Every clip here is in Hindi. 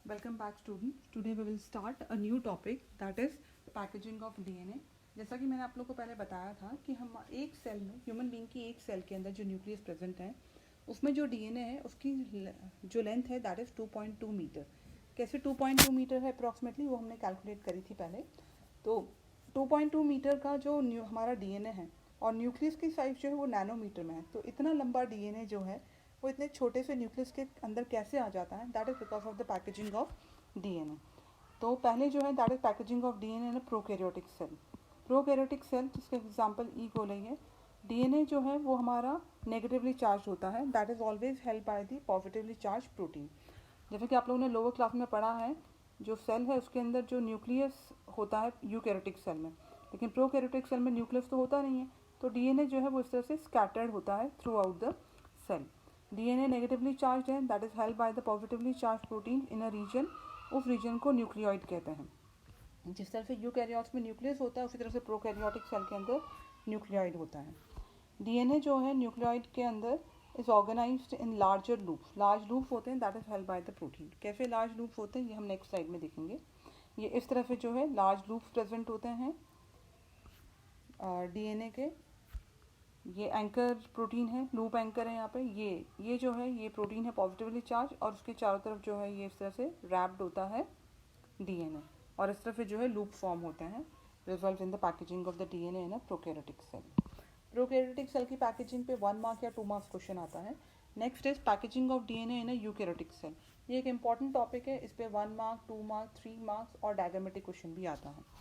Welcome back students. Today we will start a new topic that is packaging of DNA. जैसा कि मैंने आप लोग को पहले बताया था कि हम एक सेल में ह्यूमन बीइंग की एक सेल के अंदर जो न्यूक्लियस प्रेजेंट है उसमें जो डीएनए है उसकी जो लेंथ है दैट इज़ 2.2 मीटर. कैसे 2.2 मीटर है अप्रॉक्सीमेटली वो हमने कैलकुलेट करी थी पहले. तो 2.2 मीटर का जो हमारा डीएनए है और न्यूक्लियस की साइज जो है वो नैनोमीटर में है. तो इतना लंबा डीएनए जो है वो इतने छोटे से न्यूक्लियस के अंदर कैसे आ जाता है, that is because of the packaging of DNA. तो पहले जो है that is packaging of DNA in prokaryotic cell. Prokaryotic cell जिसका एग्जांपल ई कोलाई है. डीएनए जो है वो हमारा नेगेटिवली चार्ज होता है, that is always held by the positively charge protein. जैसे कि आप लोगों ने लोअर क्लास में पढ़ा है, जो सेल है उसके अंदर जो न्यूक्लियस होता है यूकैरियोटिक सेल में, लेकिन प्रोकैरियोटिक सेल में न्यूक्लियस तो होता नहीं है. तो डीएनए जो है वो इस तरह से स्कैटर्ड होता है throughout the cell. DNA negatively charge है, that is held by the positively charge protein in a region. उस रीजन को न्यूक्लियोइड कहते हैं. जिस तरह से यूकैरियोट्स में न्यूक्लियस होता है उसी तरह से प्रोकैरियोटिक सेल के अंदर न्यूक्लियोइड होता है. डीएनए जो है न्यूक्लियोइड के अंदर is organised in larger loops. Large loops होते हैं that is held by the protein. कैसे लार्ज लूप्स होते हैं ये हम नेक्स्ट स्लाइड में देखेंगे. ये इस तरह से जो है लार्ज लूप्स प्रेजेंट होते हैं डीएनए के. ये एंकर प्रोटीन है, लूप एंकर है यहाँ पे. ये जो है ये प्रोटीन है पॉजिटिवली चार्ज और उसके चारों तरफ जो है ये इस तरह से रैप्ड होता है डीएनए और इस तरह से जो है लूप फॉर्म होते हैं result in the packaging of the DNA in a prokaryotic cell. Prokaryotic cell की पैकेजिंग पे 1 मार्क या 2 मार्क्स क्वेश्चन आता है. Next is packaging of DNA in a eukaryotic cell. ये एक इंपॉर्टेंट टॉपिक है. इस पे 1 मार्क, 2 मार्क, 3 मार्क्स और डायग्रामेटिक क्वेश्चन भी आता है.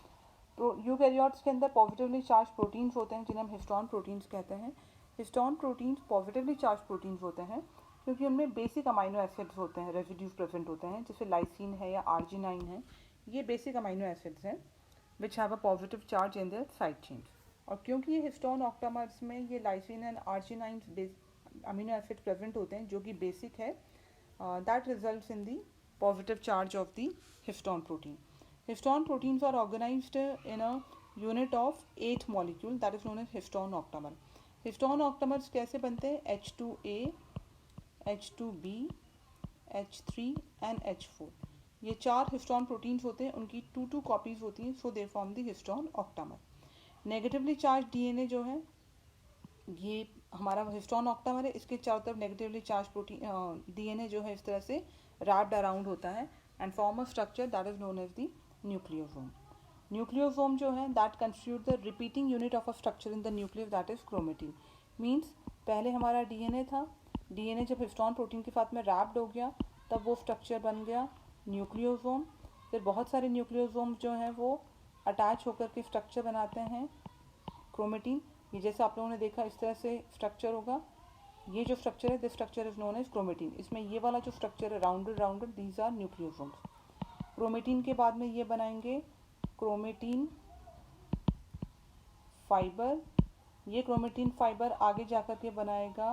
तो यूकैरियोट्स के अंदर पॉजिटिवली चार्ज प्रोटीन्स होते हैं जिन्हें हम हिस्टोन प्रोटीन्स कहते हैं. Histone proteins positively charge proteins होते हैं क्योंकि उनमें बेसिक अमाइनो एसिड्स होते हैं, रेसिड्यूज प्रेजेंट होते हैं, जैसे लाइसिन है या आर्जिनाइन है. ये बेसिक अमाइनो एसिड्स हैं which have a positive charge in their side chains. और क्योंकि ये हिस्टोन ऑक्टामर्स में ये lysine and arginine amino acid present होते हैं जो कि बेसिक है, that results in the positive charge of the histone protein. Histone proteins are organized in a unit of 8 molecule that is known as histone octamer. Histone octamers कैसे बनते हैं? H2A, H2B, H3 and H4. ये 4 हिस्टोन प्रोटीन्स होते हैं, उनकी 2 कॉपीज होती हैं, so they form the histone octamer. Negatively charge DNA जो है ये हमारा हिस्टोन ऑक्टामर है. इसके चारों तरफ नेगेटिवली चार्ज प्रोटीन डीएनए जो है इस तरह से रैप्ड अराउंड होता है and form a structure that is known as the nucleosome. Nucleosome जो है that constitute the repeating unit of a structure in the nucleus that is chromatin. Means पहले हमारा डीएनए था, डीएनए जब हिस्टोन प्रोटीन के साथ में रैप्ड हो गया तब वो स्ट्रक्चर बन गया न्यूक्लियोसोम. फिर बहुत सारे न्यूक्लियोसोम जो हैं वो अटैच होकर के स्ट्रक्चर बनाते हैं क्रोमेटिन. ये जैसे आप लोगों ने देखा इस तरह से स्ट्रक्चर होगा. ये जो स्ट्रक्चर है this structure is known as chromatin. इसमें ये वाला जो स्ट्रक्चर है rounded rounded these are nucleosomes. Chromatin के बाद में ये बनाएंगे क्रोमेटिन फाइबर. ये क्रोमेटिन फाइबर आगे जाकर के बनाएगा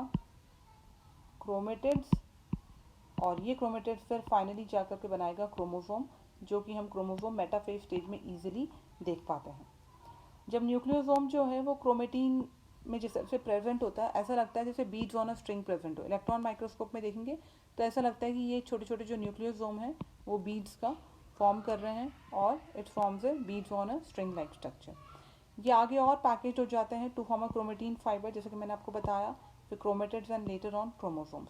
क्रोमेटिड्स और ये क्रोमेटिड्स फिर फाइनली जाकर के बनाएगा क्रोमोसोम, जो कि हम क्रोमोसोम मेटाफेज स्टेज में इजीली देख पाते हैं. जब न्यूक्लियोसोम जो है वो क्रोमेटिन में जिस तरह से प्रेजेंट होता है ऐसा लगता है जैसे beads on a string present हो. इलेक्ट्रॉन माइक्रोस्कोप में देखेंगे तो ऐसा लगता है कि ये छोटे छोटे जो न्यूक्लियोसोम हैं वो बीड्स का फॉर्म कर रहे हैं और it forms a beads on a string like structure. ये आगे और पैकेज हो जाते हैं to form a chromatin fibre, जैसे कि मैंने आपको बताया, फिर chromatids and later on chromosomes.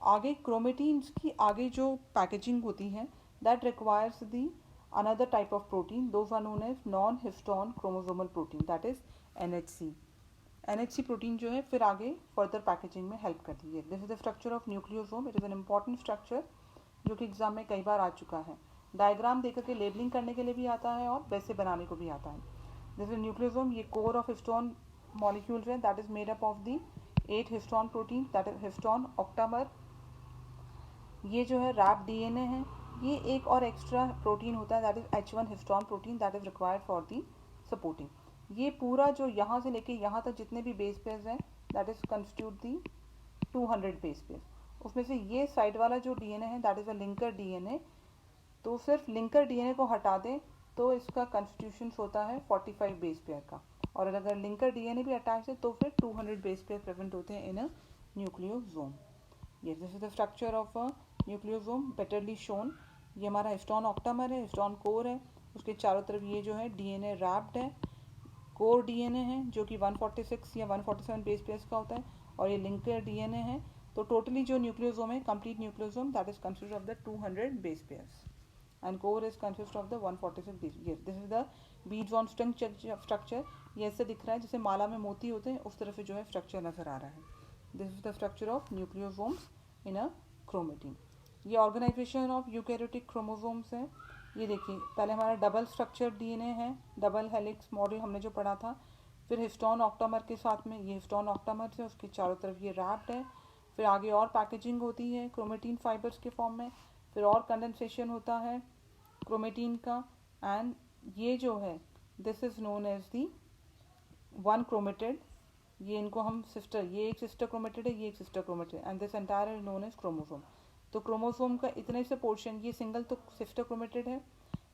आगे क्रोमेटिन्स की आगे जो पैकेजिंग होती है that requires the another type of protein, those are known as non-histone chromosomal protein, that is NHC. NHC protein जो है फिर आगे फर्दर पैकेजिंग में हेल्प करती है. This is the structure of nucleosome. It is an important structure जो कि एग्जाम में कई बार आ चुका है. डायग्राम देकर के लेबलिंग करने के लिए भी आता है और वैसे बनाने को भी आता है. This is nucleosome. ये कोर ऑफ हिस्टोन मॉलिक्यूल्स है that is made up of the 8 histone protein that is histone octamer. ये जो है रैप डीएनए है. ये एक और एक्स्ट्रा प्रोटीन होता है that is H1 histone protein that is required for the supporting. ये पूरा जो यहाँ से लेके यहाँ तक जितने भी बेस पेयर्स हैं that is constitute the 200 base pairs. उसमें से ये साइड वाला जो डीएनए है that is a linker DNA. तो सिर्फ लिंकर डीएनए को हटा दें तो इसका कंस्टिट्यूशन होता है 45 बेस पेयर का, और अगर लिंकर डीएनए भी अटैच है तो फिर 200 बेस पेयर प्रेजेंट होते हैं इन अ nucleosome. Yes, this is the structure of a nucleosome betterly shown. ये हमारा हिस्टोन ऑक्टामर है, हिस्टोन कोर है, उसके चारों तरफ ये जो है डीएनए रैप्ड है। कोर डीएनए है जो कि 146 या 147 बेस पेयर्स का होता है, और ये लिंकर डीएनए है। तो टोटली जो न्यूक्लियोसोम है, complete nucleosome, that is consist of the 200 base pairs, and core is consist of the 146 base. Yes, this is the beads on string structure. ये ऐसे दिख रहा है जैसे माला में मोती होते हैं, उस तरह से जो है स्ट्रक्चर नजर आ रहा है. This is the structure of nucleosomes in a chromatin. ये ऑर्गेनाइजेशन ऑफ यूकैरियोटिक क्रोमोसोम्स है. ये देखिए, पहले हमारा डबल स्ट्रक्चर डीएनए है, डबल हेलिक्स मॉडल हमने जो पढ़ा था. फिर हिस्टोन ऑक्टामर के साथ में, ये हिस्टोन ऑक्टामर से उसके चारों तरफ ये रैप्ड है. फिर आगे और पैकेजिंग होती है क्रोमेटिन फाइबर्स के फॉर्म में. फिर और कंडेंसेशन होता है क्रोमेटिन का. एंड ये जो है, this is known as the one chromatid. ये इनको हम सिस्टर, ये एक सिस्टर क्रोमेटेड है, ये एक sister chromatid, and this entire is known as chromosome. तो क्रोमोसोम का इतने से पोर्शन, ये सिंगल तो सिस्टर क्रोमेटेड है,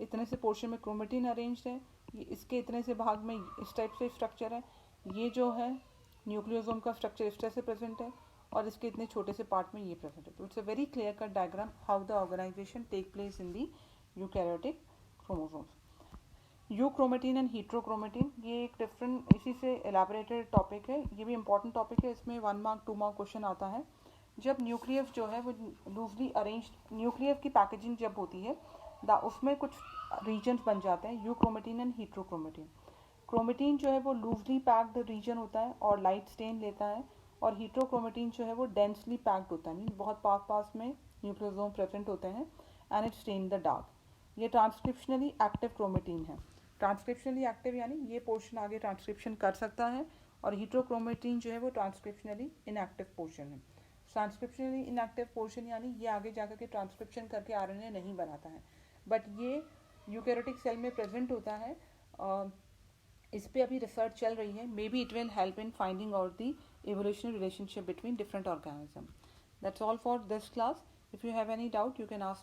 इतने से पोर्शन में क्रोमेटिन अरेंज है. ये इसके इतने से भाग में इस टाइप से स्ट्रक्चर है. ये जो है न्यूक्लियोसोम का स्ट्रक्चर इस तरह से प्रेजेंट है, और इसके इतने छोटे से पार्ट में ये प्रेजेंट है. तो it's a very clear cut diagram how the organisation take place in the eukaryotic chromosomes. Euchromatin and heterochromatin, ये एक डिफरेंट, इसी से एलैबोरेटेड टॉपिक है. ये भी इंपॉर्टेंट टॉपिक है. इसमें 1 मार्क 2 मार्क क्वेश्चन आता है. जब न्यूक्लियस जो है वो लूजली अरेंज, न्यूक्लियस की पैकेजिंग जब होती है, उसमें कुछ रीजन्स बन जाते हैं, यूक्रोमेटिन एंड हीट्रोक्रोमेटिन. क्रोमेटिन जो है वो लूजली पैक्ड रीजन होता है और लाइट स्टेन लेता है, और हीट्रोक्रोमेटिन जो है वो डेंसली पैक्ड होता है, मीन बहुत पास पास में न्यूक्लियोसोम प्रेजेंट होते हैं, and it stand the dark. ये ट्रांसक्रिप्शनली एक्टिव क्रोमेटिन है. ट्रांसक्रिप्शनली एक्टिव यानी ये पोर्शन आगे ट्रांसक्रिप्शन कर सकता है, और हीट्रोक्रोमेटिन जो है वो ट्रांसक्रिप्शनली इनएक्टिव पोर्शन है. ट्रांसक्रिप्शनली इनएक्टिव पोर्शन यानी ये आगे जाकर के ट्रांसक्रिप्शन करके आरएनए नहीं बनाता है, बट ये यूकैरियोटिक सेल में प्रेजेंट होता है. इस पे अभी रिसर्च चल रही है. May be it will help in finding out the evolutionary relationship between different organisms. That's all for this class. If you have any doubt, you can ask